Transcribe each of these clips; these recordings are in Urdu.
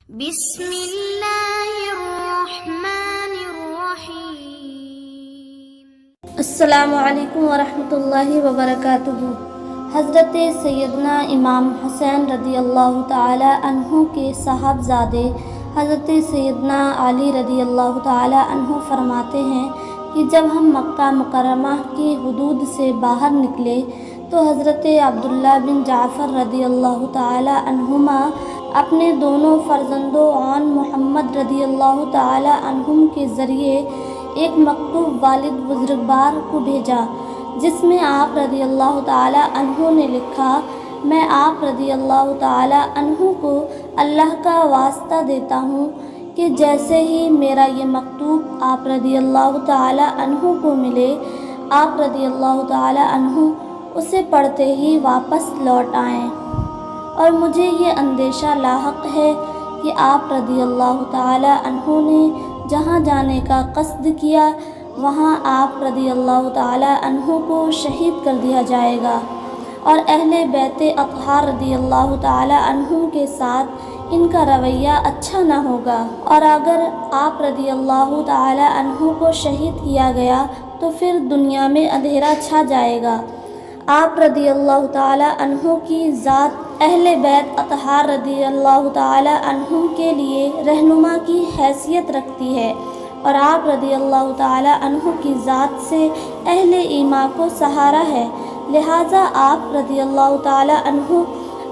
بسم اللہ الرحمن الرحیم۔ السلام علیکم ورحمۃ اللہ وبرکاتہ۔ حضرت سیدنا امام حسین رضی اللہ تعالی عنہ کے صاحبزادے حضرت سیدنا علی رضی اللہ تعالی عنہ فرماتے ہیں کہ جب ہم مکہ مکرمہ کی حدود سے باہر نکلے تو حضرت عبداللہ بن جعفر رضی اللہ تعالی عنہما اپنے دونوں فرزندوں عون محمد رضی اللہ تعالی عنہم کے ذریعے ایک مکتوب والد بزرگوار کو بھیجا، جس میں آپ رضی اللہ تعالی عنہ نے لکھا: میں آپ رضی اللہ تعالی عنہ کو اللہ کا واسطہ دیتا ہوں کہ جیسے ہی میرا یہ مکتوب آپ رضی اللہ تعالی عنہ کو ملے، آپ رضی اللہ تعالی عنہ اسے پڑھتے ہی واپس لوٹ آئیں، اور مجھے یہ اندیشہ لاحق ہے کہ آپ رضی اللہ تعالی عنہ نے جہاں جانے کا قصد کیا وہاں آپ رضی اللہ تعالی عنہ کو شہید کر دیا جائے گا، اور اہل بیت اطہار رضی اللہ تعالی عنہم کے ساتھ ان کا رویہ اچھا نہ ہوگا، اور اگر آپ رضی اللہ تعالی عنہ کو شہید کیا گیا تو پھر دنیا میں اندھیرا چھا جائے گا۔ آپ رضی اللہ تعالی عنہ کی ذات اہل بیت اطہار رضی اللہ تعالی عنہم کے لیے رہنما کی حیثیت رکھتی ہے، اور آپ رضی اللہ تعالی عنہ کی ذات سے اہل ایمان کو سہارا ہے، لہٰذا آپ رضی اللہ تعالی عنہ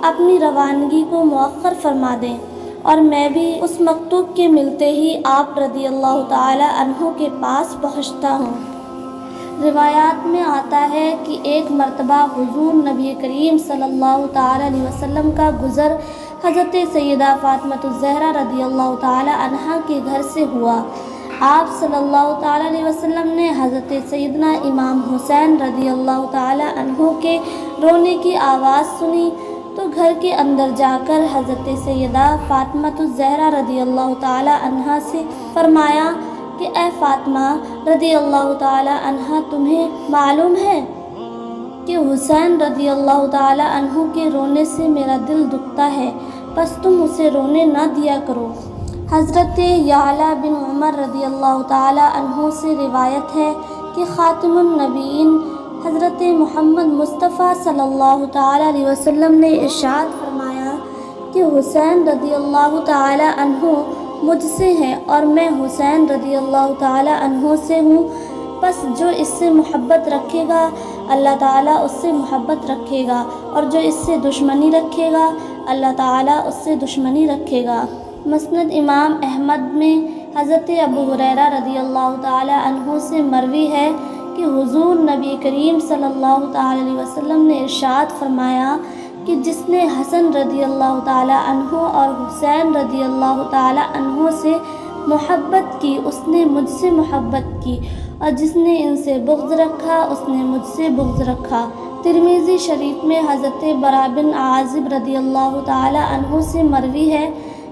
اپنی روانگی کو مؤخر فرما دیں، اور میں بھی اس مکتوب کے ملتے ہی آپ رضی اللہ تعالی عنہ کے پاس پہنچتا ہوں۔ روایات میں آتا ہے کہ ایک مرتبہ حضور نبی کریم صلی اللہ تعالی علیہ وسلم کا گزر حضرت سیدہ فاطمہ الزہرا رضی اللہ تعالی عنہا کے گھر سے ہوا۔ آپ صلی اللہ تعالی علیہ وسلم نے حضرت سیدنا امام حسین رضی اللہ تعالی عنہ کے رونے کی آواز سنی تو گھر کے اندر جا کر حضرت سیدہ فاطمہ الزہرا رضی اللہ تعالی عنہا سے فرمایا کہ اے فاطمہ رضی اللہ تعالی عنہ، تمہیں معلوم ہے کہ حسین رضی اللہ تعالی عنہ کے رونے سے میرا دل دکھتا ہے، بس تم اسے رونے نہ دیا کرو۔ حضرت یعلا بن عمر رضی اللہ تعالی عنہ سے روایت ہے کہ خاتم النبیین حضرت محمد مصطفیٰ صلی اللہ تعالی علیہ وسلم نے ارشاد فرمایا کہ حسین رضی اللہ تعالی عنہ مجھ سے ہیں اور میں حسین رضی اللہ تعالی عنہ سے ہوں، بس جو اس سے محبت رکھے گا اللہ تعالیٰ اس سے محبت رکھے گا، اور جو اس سے دشمنی رکھے گا اللہ تعالیٰ اس سے دشمنی رکھے گا۔ مسند امام احمد میں حضرت ابو ہریرہ رضی اللہ تعالی عنہ سے مروی ہے کہ حضور نبی کریم صلی اللہ تعالی علیہ وسلم نے ارشاد فرمایا کہ جس نے حسن رضی اللہ تعالی عنہ اور حسین رضی اللہ تعالی عنہ سے محبت کی اس نے مجھ سے محبت کی، اور جس نے ان سے بغض رکھا اس نے مجھ سے بغض رکھا۔ ترمذی شریف میں حضرت برا بن عازب رضی اللہ تعالی عنہ سے مروی ہے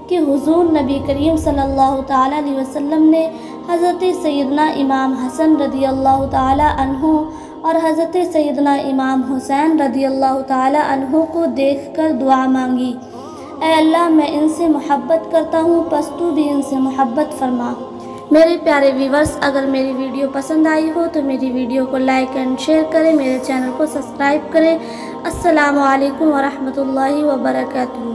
کہ حضور نبی کریم صلی اللہ تعالی علیہ وسلم نے حضرت سیدنا امام حسن رضی اللہ تعالی عنہ اور حضرت سیدنا امام حسین رضی اللہ تعالی عنہ کو دیکھ کر دعا مانگی: اے اللہ، میں ان سے محبت کرتا ہوں، پس تو بھی ان سے محبت فرما۔ میرے پیارے ویورز، اگر میری ویڈیو پسند آئی ہو تو میری ویڈیو کو لائک اینڈ شیئر کریں، میرے چینل کو سبسکرائب کریں۔ السلام علیکم ورحمۃ اللہ وبرکاتہ۔